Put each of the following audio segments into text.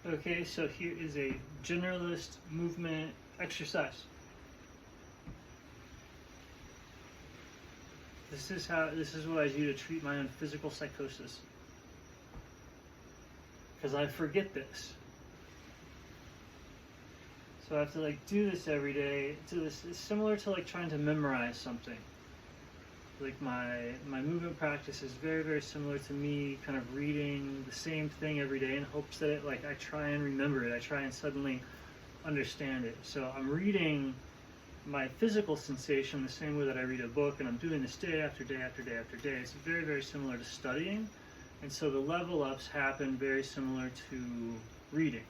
Okay, so here is a generalist movement exercise. This is what I do to treat my own physical psychosis. Because I forget this. So I have to like do this every day. It's similar to like trying to memorize something. Like my movement practice is very, very similar to me kind of reading the same thing every day in hopes that I try and remember it. I try and suddenly understand it. So I'm reading my physical sensation the same way that I read a book, and I'm doing this day after day after day after day. It's very, very similar to studying. And so the level ups happen very similar to reading.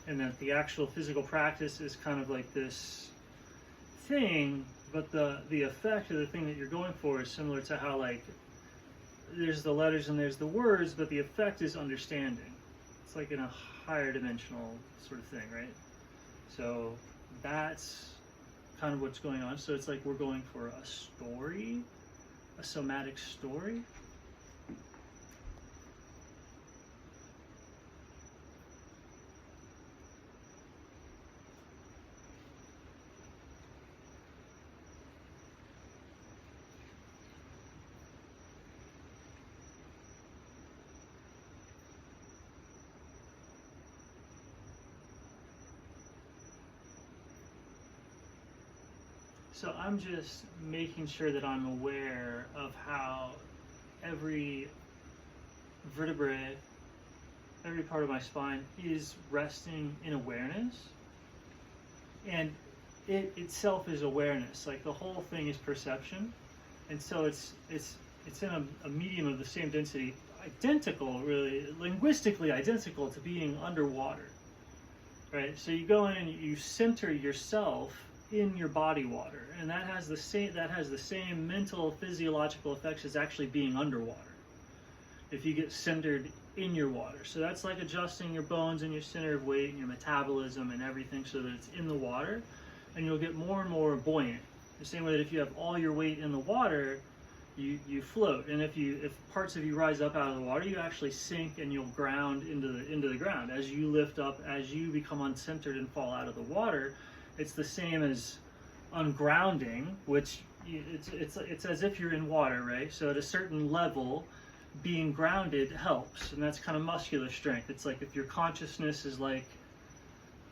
And that the actual physical practice is kind of like this thing, but the effect of the thing that you're going for is similar to how like there's the letters and there's the words, but the effect is understanding. It's like in a higher dimensional sort of thing, right? So that's kind of what's going on. So it's like we're going for a story, a somatic story. So I'm just making sure that I'm aware of how every vertebrae, every part of my spine is resting in awareness. And it itself is awareness. Like the whole thing is perception. And so it's in a medium of the same density, identical, really, linguistically identical to being underwater. Right? So you go in and you center yourself in your body water, and that has the same mental physiological effects as actually being underwater if you get centered in your water. So that's like adjusting your bones and your center of weight and your metabolism and everything so that it's in the water, and you'll get more and more buoyant. The same way that if you have all your weight in the water, you float, and if parts of you rise up out of the water, you actually sink and you'll ground into the ground. As you lift up, as you become uncentered and fall out of the water, it's the same as ungrounding, which it's as if you're in water, right? So at a certain level, being grounded helps, and that's kind of muscular strength. It's like if your consciousness is like,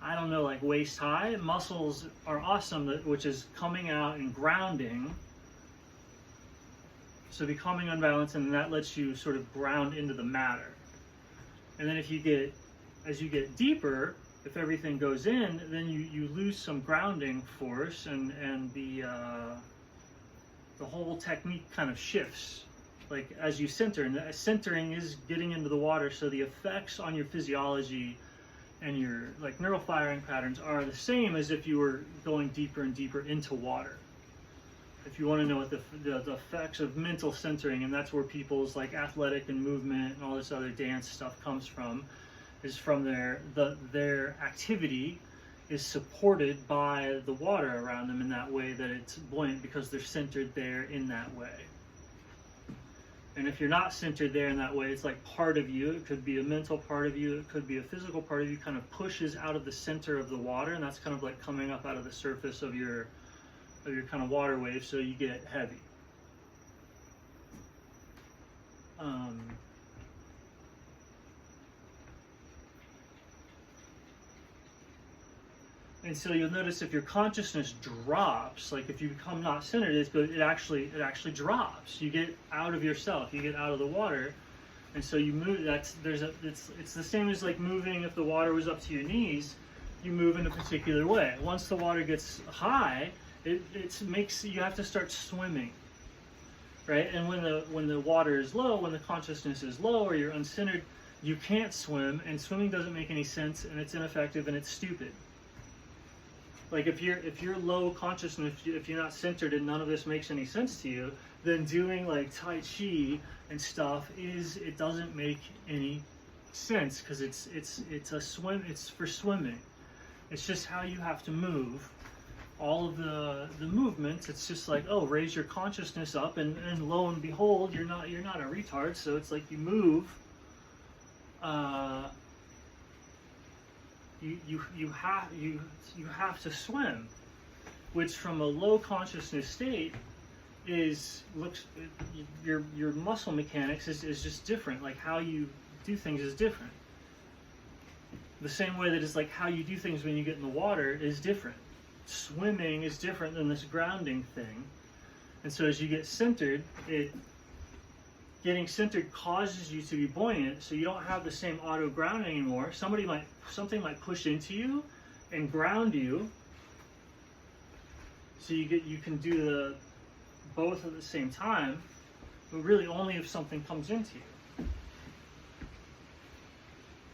I don't know, like waist high, muscles are awesome, which is coming out and grounding. So becoming unbalanced, and that lets you sort of ground into the matter. And then as you get deeper, if everything goes in, then you lose some grounding force, and the whole technique kind of shifts. Like as you center, and centering is getting into the water, so the effects on your physiology and your like neural firing patterns are the same as if you were going deeper and deeper into water. If you want to know what the effects of mental centering, and that's where people's like athletic and movement and all this other dance stuff comes from, is from their activity is supported by the water around them in that way that it's buoyant because they're centered there in that way. And if you're not centered there in that way, it's like part of you, it could be a mental part of you, it could be a physical part of you, kind of pushes out of the center of the water, and that's kind of like coming up out of the surface of your kind of water wave, so you get heavy. And so you'll notice if your consciousness drops, like if you become not centered, it actually drops. You get out of yourself, you get out of the water, and so you move. It's the same as like moving. If the water was up to your knees, you move in a particular way. Once the water gets high, it makes you have to start swimming, right? And when the water is low, when the consciousness is low, or you're uncentered, you can't swim, and swimming doesn't make any sense, and it's ineffective, and it's stupid. Like if you're low consciousness, if you're not centered and none of this makes any sense to you, then doing like Tai Chi and stuff it doesn't make any sense, because it's for swimming. It's just how you have to move. All of the movements, it's just like, oh, raise your consciousness up, and lo and behold, you're not a retard. So it's like you move you have to swim, which from a low consciousness state your muscle mechanics is just different. Like how you do things is different. The same way that it's like how you do things when you get in the water is different. Swimming is different than this grounding thing. And so as you get centered, getting centered causes you to be buoyant, so you don't have the same auto grounding anymore. Something might push into you and ground you. So you can do both at the same time, but really only if something comes into you.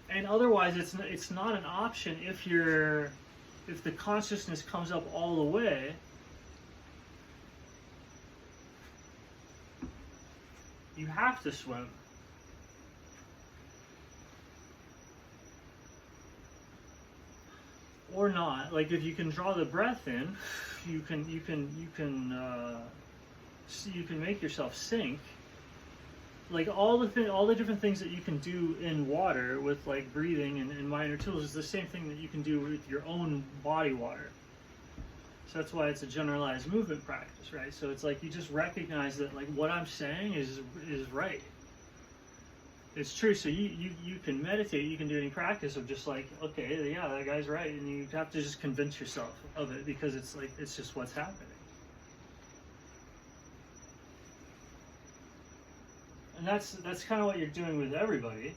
And otherwise, it's not an option if the consciousness comes up all the way. You have to swim. Or not. Like if you can draw the breath in, you can make yourself sink. Like all the different things that you can do in water with like breathing and minor tools is the same thing that you can do with your own body water. So that's why it's a generalized movement practice, right? So it's like you just recognize that like what I'm saying is right. It's true. So you can meditate, you can do any practice of just like, okay, yeah, that guy's right, and you have to just convince yourself of it because it's just what's happening. And that's kind of what you're doing with everybody.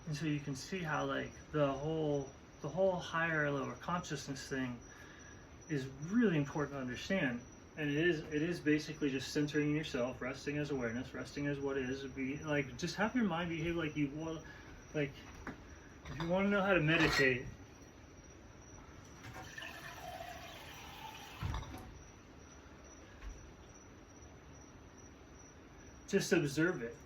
And so you can see how like the whole higher lower consciousness thing is really important to understand. And it is basically just centering yourself, resting as awareness, resting as what is. Be like, just have your mind behave like you want. Like, if you want to know how to meditate, just observe it.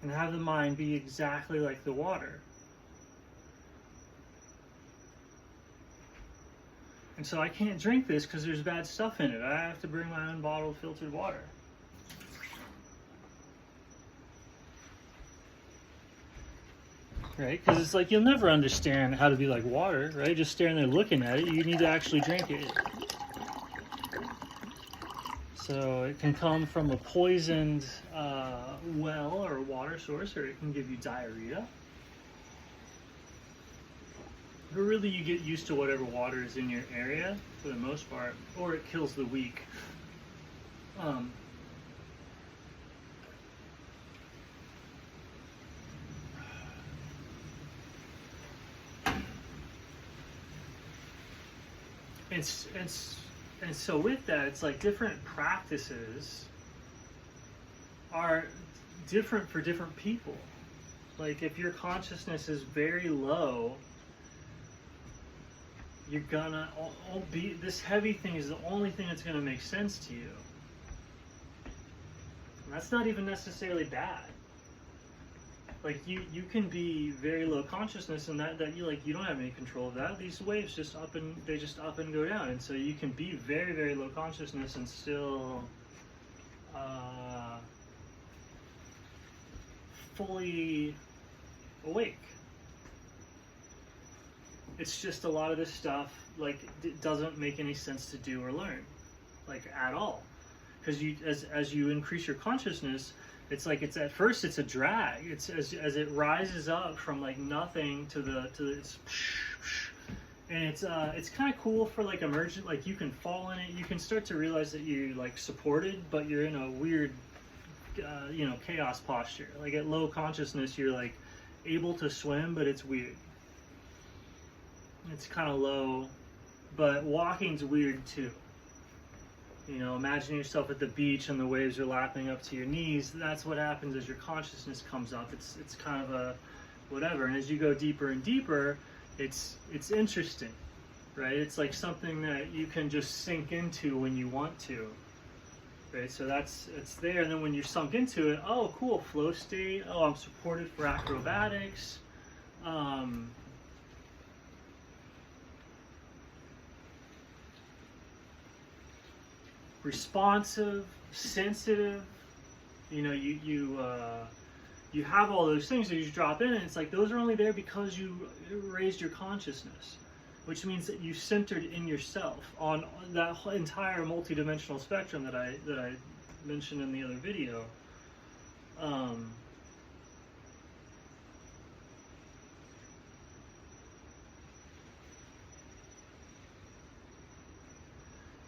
And have the mind be exactly like the water. And so I can't drink this because there's bad stuff in it. I have to bring my own bottled filtered water. Right? Because it's like you'll never understand how to be like water, right? Just staring there looking at it. You need to actually drink it. So it can come from a poisoned well or water source, or it can give you diarrhea. But really, you get used to whatever water is in your area for the most part, or it kills the weak. And so with that, it's like different practices are different for different people. Like if your consciousness is very low, you're gonna be, this heavy thing is the only thing that's gonna make sense to you. And that's not even necessarily bad. Like you can be very low consciousness, and that you don't have any control of that. These waves just up and go down, and so you can be very, very low consciousness and still fully awake. It's just a lot of this stuff, like, it doesn't make any sense to do or learn, like, at all. Because as you increase your consciousness, it's like at first it's a drag. It's as it rises up from like nothing to it's, and it's kind of cool for like emergent. Like you can fall in it. You can start to realize that you like supported, but you're in a weird, chaos posture. Like at low consciousness, you're like able to swim, but it's weird. It's kind of low, but walking's weird too. Imagine yourself at the beach and the waves are lapping up to your knees. That's what happens as your consciousness comes up. It's kind of a whatever. And as you go deeper and deeper, it's interesting, right? It's like something that you can just sink into when you want to, right? So it's there. And then when you're sunk into it, oh, cool, flow state. Oh, I'm supported for acrobatics. Responsive, sensitive, you have all those things that you drop in, and it's like those are only there because you raised your consciousness, which means that you centered in yourself on that entire multidimensional spectrum that I mentioned in the other video.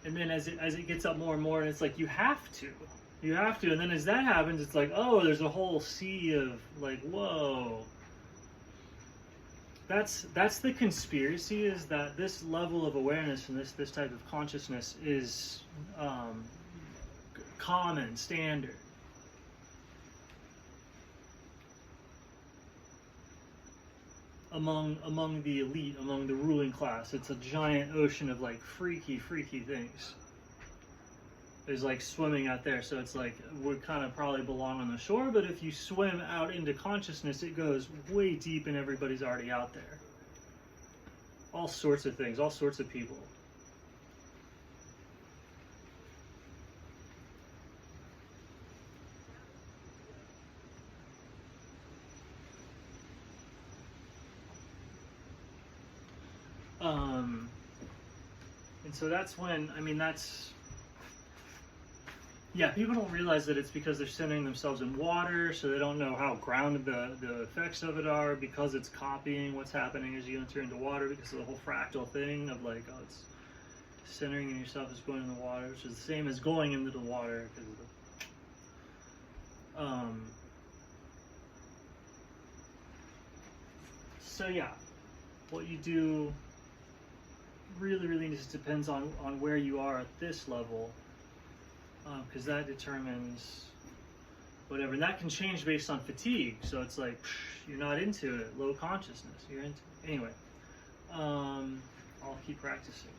And then as it gets up more and more, and it's like you have to, and then as that happens, it's like, oh, there's a whole sea of like, whoa. That's the conspiracy, is that this level of awareness and this type of consciousness is common, standard. Among the elite, among the ruling class. It's a giant ocean of like freaky things. There's like swimming out there, so it's like would kind of probably belong on the shore, but if you swim out into consciousness, it goes way deep and everybody's already out there. All sorts of things, all sorts of people. And so that's when, people don't realize that it's because they're centering themselves in water, so they don't know how grounded the effects of it are, because it's copying what's happening as you enter into water, because of the whole fractal thing of like, oh, it's centering in yourself is going in the water, which is the same as going into the water, because of the, so yeah, what you do really just depends on where you are at this level, because that determines whatever, and that can change based on fatigue. So it's like you're not into it, low consciousness, you're into it. Anyway, I'll keep practicing.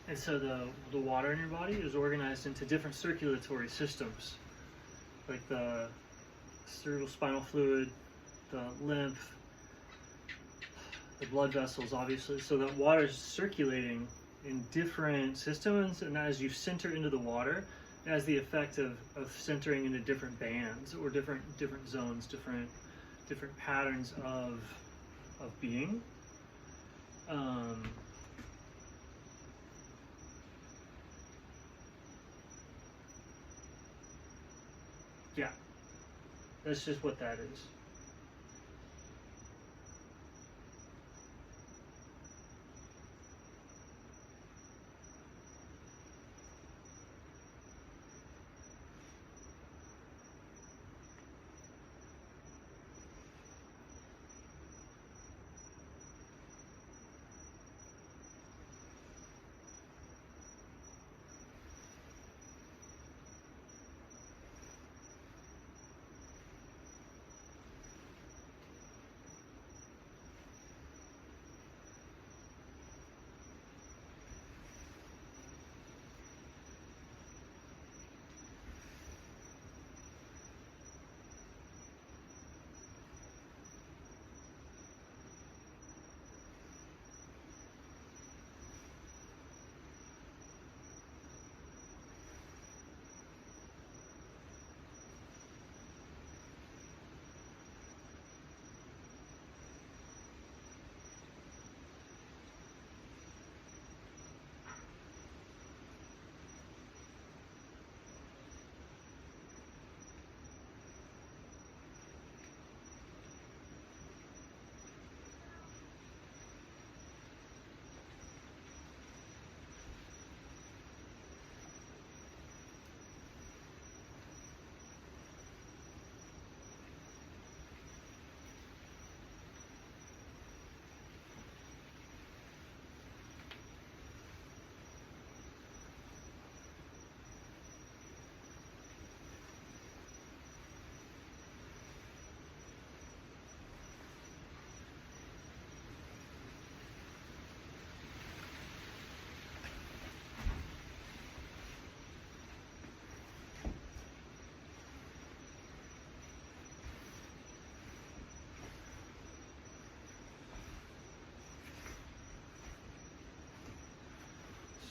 And so the water in your body is organized into different circulatory systems, like the cerebral spinal fluid, the lymph, the blood vessels, obviously. So that water is circulating in different systems, and as you center into the water, it has the effect of centering into different bands or different zones, different patterns of being. Yeah, that's just what that is.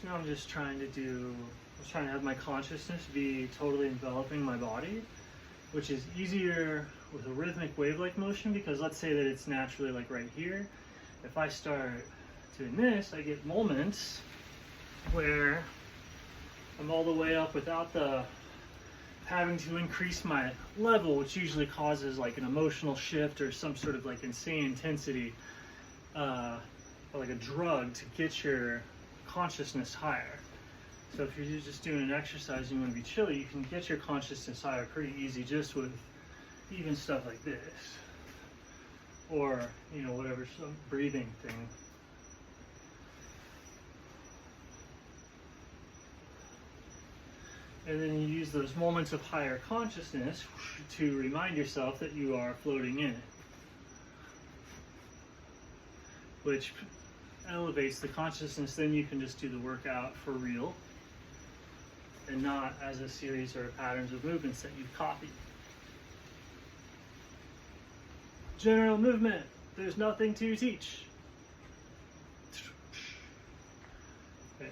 So now I'm just trying to have my consciousness be totally enveloping my body, which is easier with a rhythmic wave-like motion, because let's say that it's naturally like right here. If I start doing this, I get moments where I'm all the way up without having to increase my level, which usually causes like an emotional shift or some sort of like insane intensity, or like a drug to get your consciousness higher. So if you're just doing an exercise and you want to be chill, you can get your consciousness higher pretty easy just with even stuff like this, or whatever, some breathing thing. And then you use those moments of higher consciousness to remind yourself that you are floating in it, which elevates the consciousness. Then you can just do the workout for real and not as a series or patterns of movements that you've copied. General movement, there's nothing to teach. Okay,